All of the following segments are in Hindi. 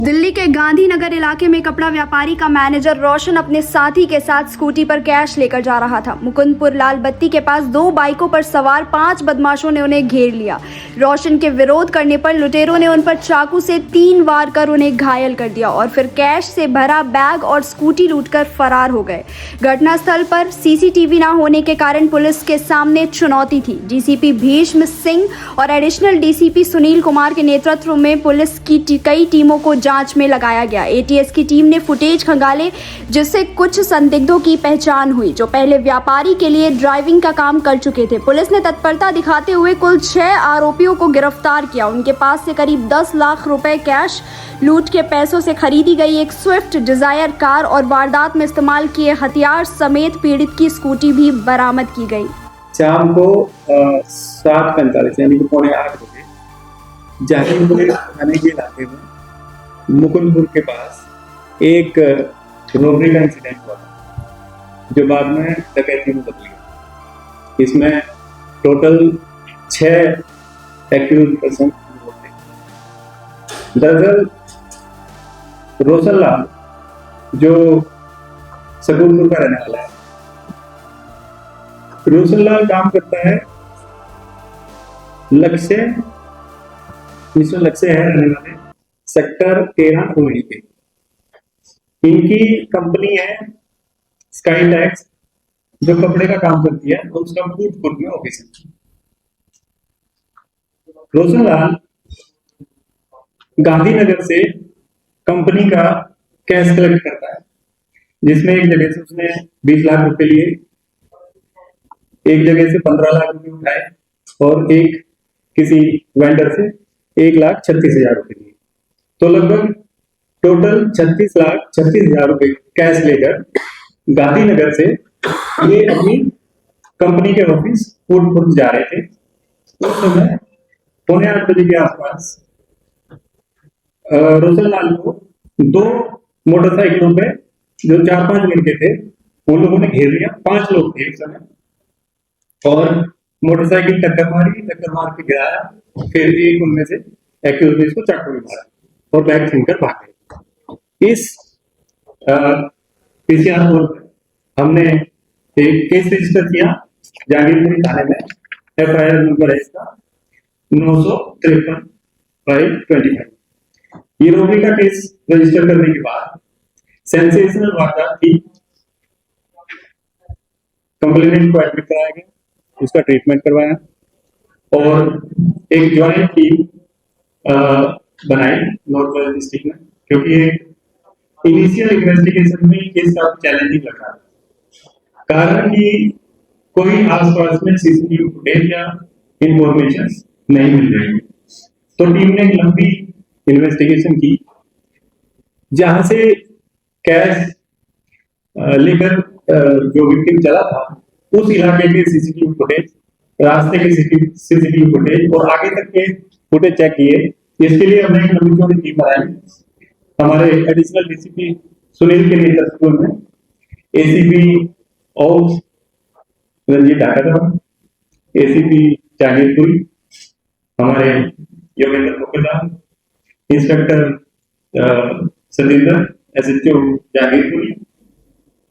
दिल्ली के गांधीनगर इलाके में कपड़ा व्यापारी का मैनेजर रोशन अपने साथी के साथ स्कूटी पर कैश लेकर जा रहा था। मुकुंदपुर लाल बत्ती के पास दो बाइकों पर सवार 5 बदमाशों ने उन्हें घेर लिया। रोशन के विरोध करने पर लुटेरों ने उन पर चाकू से 3 वार कर उन्हें घायल कर दिया और फिर कैश से भरा बैग और स्कूटी लूटकर फरार हो गए। घटनास्थल पर सीसीटीवी न होने के कारण पुलिस के सामने चुनौती थी। डीसीपी भीष्म सिंह और एडिशनल डीसीपी सुनील कुमार के नेतृत्व में पुलिस की कई टीमों को जांच में लगाया गया। एटीएस की टीम ने फुटेज खंगाले जिससे कुछ संदिग्धों की पहचान हुई जो पहले व्यापारी के लिए ड्राइविंग का काम कर चुके थे। पुलिस ने तत्परता दिखाते हुए कुल 6 आरोपियों को गिरफ्तार किया। उनके पास से करीब 10 लाख रुपए कैश, लूट के पैसों से खरीदी गई एक स्विफ्ट डिजायर कार और वारदात में इस्तेमाल किए हथियार समेत पीड़ित की स्कूटी भी बरामद की गई। शाम को 7:45 यानी कि 7:45 बजे जहांगीरपुर थाने के इलाके में मुकुंदपुर के पास एक रोबरी का इंसिडेंट हुआ था जो बाद में डकैती में बदल गया। इसमें टोटल 6 एक्यूज पर्सन थे। दरअसल रोशन लाल जो सकूरपुर का रहने वाला है, रोशन लाल काम करता है लक्ष्य है रहने वाले सेक्टर 13 रोहिणी के। इनकी कंपनी है स्काई टैक्स जो कपड़े का काम करती है, उसका मुकुंदपुर में ऑफिस है। रोशन लाल गांधीनगर से कंपनी का कैश कलेक्ट करता है, जिसमें एक जगह से उसने 20 लाख रुपए लिए, एक जगह से 15 लाख रुपए उठाए और एक किसी वेंडर से 1,36,000 रुपए लिए। तो लगभग टोटल 36,36,000 रुपए कैश लेकर गांधीनगर से ये अपनी कंपनी के ऑफिस फूडपुर जा रहे थे। उस समय 7:45 बजे के आसपास रोशन लाल को 2 मोटरसाइकिलों पे जो 4-5 लड़के थे उन लोगों ने घेर लिया। 5 लोग थे एक समय और मोटरसाइकिल टक्कर मार के गिराया। फिर एक उनमें से एक्यूज ने इसको चाकू मारा और बैग छीनकर भाग गए। इस पीसीआर कोड पर हमने एक केस रजिस्टर किया जहांगीरपुर थाने में। एफआईआर नंबर है इसका 953/25। ये रोबरी का केस रजिस्टर करने के बाद सेंसेशनल वारदात थी। कंप्लेनेंट को एडमिट कराया गया, उसका ट्रीटमेंट करवाया और एक ज्वाइंट टीम बनाई नॉर्थ डिस्ट्रिक्ट में, क्योंकि इनिशियल इन्वेस्टिगेशन में केस काफी चैलेंजिंग लग रहा था। कारण कि कोई आसपास में सीसीटीवी फुटेज या इंफॉर्मेशन नहीं मिल रही। तो टीम ने एक लंबी इन्वेस्टिगेशन की, जहां से कैश लेकर जो विक्टिम चला था उस इलाके के सीसीटीवी फुटेज, रास्ते के सीसीटीवी फुटेज और आगे तक के फुटेज चेक किए। इसके लिए हमने एक लंबी चौड़ी टीम बनाई। हमारे एडिशनल डीसीपी सुनील के नेतृत्व में एसीपी और रंजीत ढाका, एसीपी जहांगीरपुरी, हमारे Yogendra Mukherjee, inspector Satendra SHO Jahangirpuri,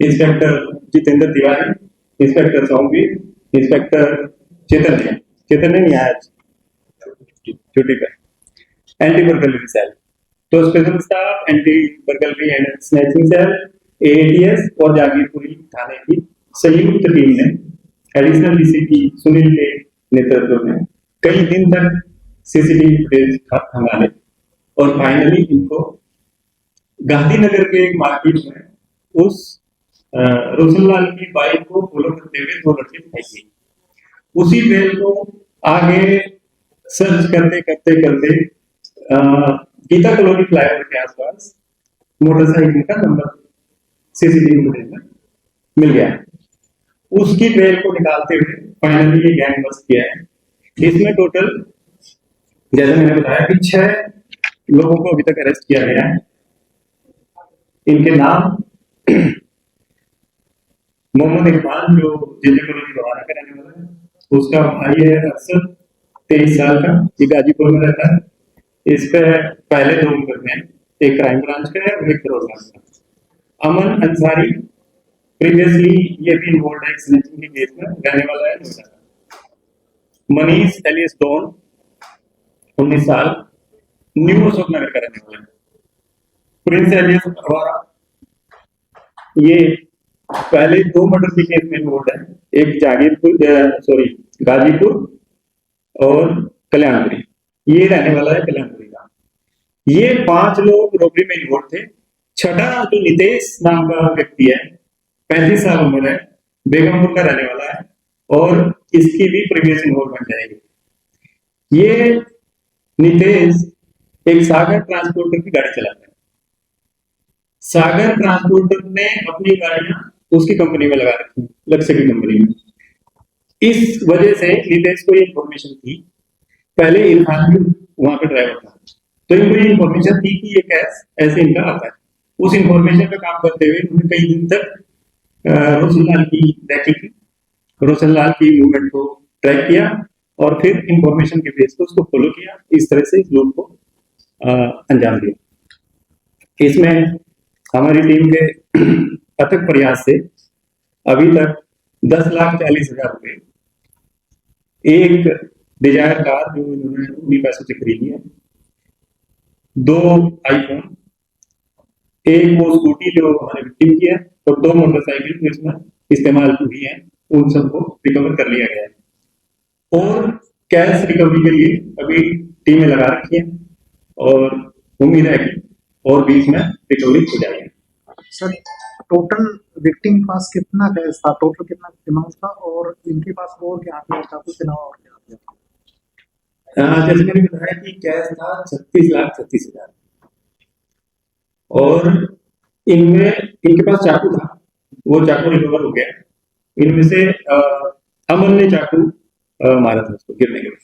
inspector Jitendra Tiwari, inspector Saumyavir, inspector Chetan नहीं आया छुट्टी पर, एंटी बर्गलरी सेल। तो special staff, anti burglary and snatching cell, ATS और जहांगीरपुरी थाने की संयुक्त टीम ने एडिशनल डीसीपी सुनील के नेतृत्व में कई दिन तक सीसीटीवी फुटेज खंगाले और फाइनली इनको गांधीनगर के एक मार्केट में उस रोशन लाल की बाइक को फॉलो करते हुए 2 लड़के दिखाई दिए। उसी ट्रेल को आगे सर्च करते गीता कॉलोनी फ्लाईओवर के आसपास मोटरसाइकिल का नंबर सीसीटीवी फुटेज में मिल गया। उसकी ट्रेल को निकालते हुए फाइनली ये गैंग बस्ट किया है। इसमें टोटल जैसे मैंने बताया कि 6 लोगों को अभी तक अरेस्ट किया गया है। इनके नाम मोहम्मद इरफान जो जिले कॉलोनी रवाना का रहने वाला है, उसका भाई है अरशद 23 साल का, ये गाजीपुर में रहता है। इस पे पहले 2 मुकदमे हैं। एक क्राइम ब्रांच का है और एक करोल ब्रांच का। अमन अंसारी प्रीवियसली ये भी इन्वॉल्व है स्नैचिंग के केस में, रहने वाला है नोएडा का। मनीष एलियस डॉन 19 साल, न्यू अशोक नगर का रहने वाला है। प्रिंस एलियस अवारा ये पहले 2 मर्डर के केस में इन्वॉल्व है, एक गाजीपुर और कल्याणपुरी, ये रहने वाला है कल्याणपुरी का। ये 5 लोग रॉबरी में इन्वॉल्व थे। छठा जो नितेश नाम का व्यक्ति है, 35 साल उम्र है, बेगमपुर का रहने वाला है और इसकी भी प्रीवियस इन्वॉल्वमेंट है। ये नितेश एक सागर ट्रांसपोर्टर की गाड़ी चलाता है। सागर ट्रांसपोर्टर ने अपनी गाड़ियां उसकी कंपनी में लगा रखी, लक्ष्य की कंपनी में। इस वजह से नितेश को ये इन्फॉर्मेशन थी, पहले इरफान भी वहां पे ड्राइवर था, तो इनको ये इन्फॉर्मेशन थी कि ये कैश ऐसे इनका आता है। उस इन्फॉर्मेशन पे काम करते हुए उन्होंने कई दिन तक रोशनलाल की रैकी की, रोशनलाल की मूवमेंट को ट्रैक किया और फिर इंफॉर्मेशन के बेस पर उसको फॉलो किया। इस तरह से इस लोग को अंजाम दिया। इसमें हमारी टीम के अथक प्रयास से अभी तक 10,40,000 रुपए, एक डिजायर कार जो इन्होंने उन्हीं पैसों से खरीदी है, 2 आईफोन, एक वो स्कूटी जो हमारे विक्टिम की है और 2 मोटरसाइकिल जो इसमें इस्तेमाल हुई है, उन सबको रिकवर कर लिया गया है और कैश रिकवरी के लिए अभी टीमें लगा रखी है और उम्मीद है कि और बीच में रिकवरी हो जाएगी। सर टोटल विक्टिम के पास कितना कैश था, टोटल कितना अमाउंट था और इनके पास और क्या था, चाकू के अलावा और क्या था? जैसे मैंने बताया कि कैश था 36,36,000 और इनमें इनके पास चाकू था, वो चाकू रिकवर हो गया। इनमें से अमन ने चाकू मारा था उसको गिरने के बाद।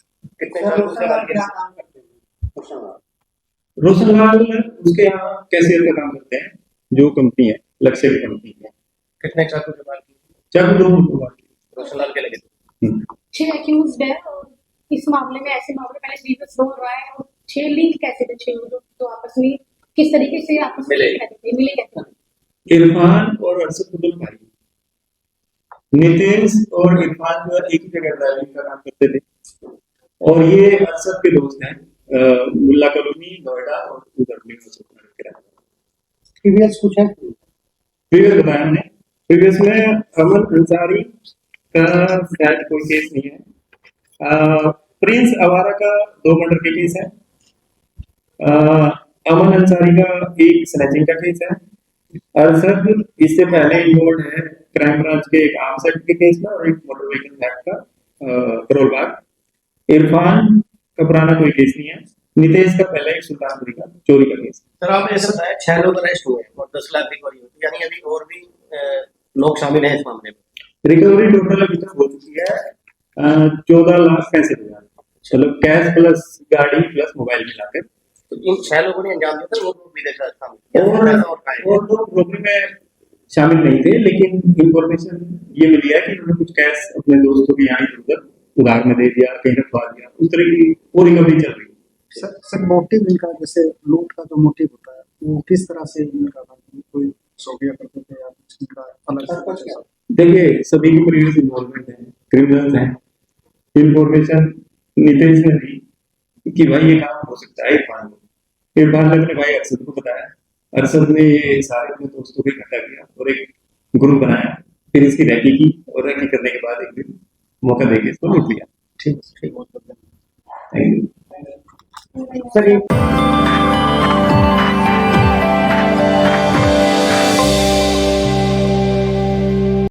रोशनलाल उसके यहाँ कैशियर का काम करते हैं, जो कंपनी है लक्ष्य की कंपनी है। कितने चाकू के बाद? चाकू 2 बार रोशनलाल के लगे थे। 6 एक्यूज्ड है और इस मामले में ऐसे मामले पहले सीरियस बोल रहा है और 6 लिंक कैसे थे, 6 लोग तो आपस में किस तरीके से आपस में मिले कैसे? इरफान और अरशद कुदल भाई, नितेश और इरफान जो एक ही जगह ड्राइविंग का काम करते थे और ये अरशद के दोस्त हैं, मुल्ला कॉलोनी नोएडा और उधर प्रीवियस कुछ है? प्रीवियस बताया हमने, प्रीवियस में अमन अंसारी का शायद कोई केस नहीं है। प्रिंस अवारा का 2 मर्डर के केस है। अमन अंसारी का एक स्नैचिंग का केस है। अरशद इससे पहले इन्वॉल्व है क्राइम ब्रांच के एक आर्म्स एक्ट के केस में और एक मोटर व्हीकल एक्ट का करोल बाग। इरफान का पुराना कोई केस नहीं है। नितेश का पहला एक सुल्तानपुरी का चोरी का केस। सर आपने ऐसा बताया 6 लोग अरेस्ट हुए और 10 लाख रिकवरी हुई, यानी अभी और भी लोग शामिल हैं इस मामले में। रिकवरी टोटल अभी तक हो चुकी है 14,65,000, चलो कैश प्लस गाड़ी प्लस मोबाइल मिलाकर। तो इन 6 लोगों ने अंजाम दिया था, वो लोग भी देखा शामिल और लोग रॉबरी में शामिल नहीं थे, लेकिन इंफॉर्मेशन ये मिली है कि उन्होंने कुछ कैश अपने दोस्तों के यहाँ इधर उधार में दे दिया, कहीं रखवा दिया, उस तरह की वो रिकवरी चल रही है। सर मोटिव इनका, जैसे लूट का जो मोटिव होता है वो किस तरह से इनका था? कोई सौदिया करते थे या कुछ इनका अलग से? देखिए सभी की प्रीवियस इन्वॉल्वमेंट है, क्रिमिनल्स हैं। इंफॉर्मेशन नितेश ने दी कि भाई ये काम हो सकता है इरफान ने अपने भाई अरशद को बताया, अरशद ने ये सारे अपने दोस्तों को इकट्ठा किया और एक ग्रुप बनाया, फिर इसकी रैकी की और रैकी करने के बाद एक दिन मौका देके इसको लूट लिया। ठीक बहुत थैंक यू सर।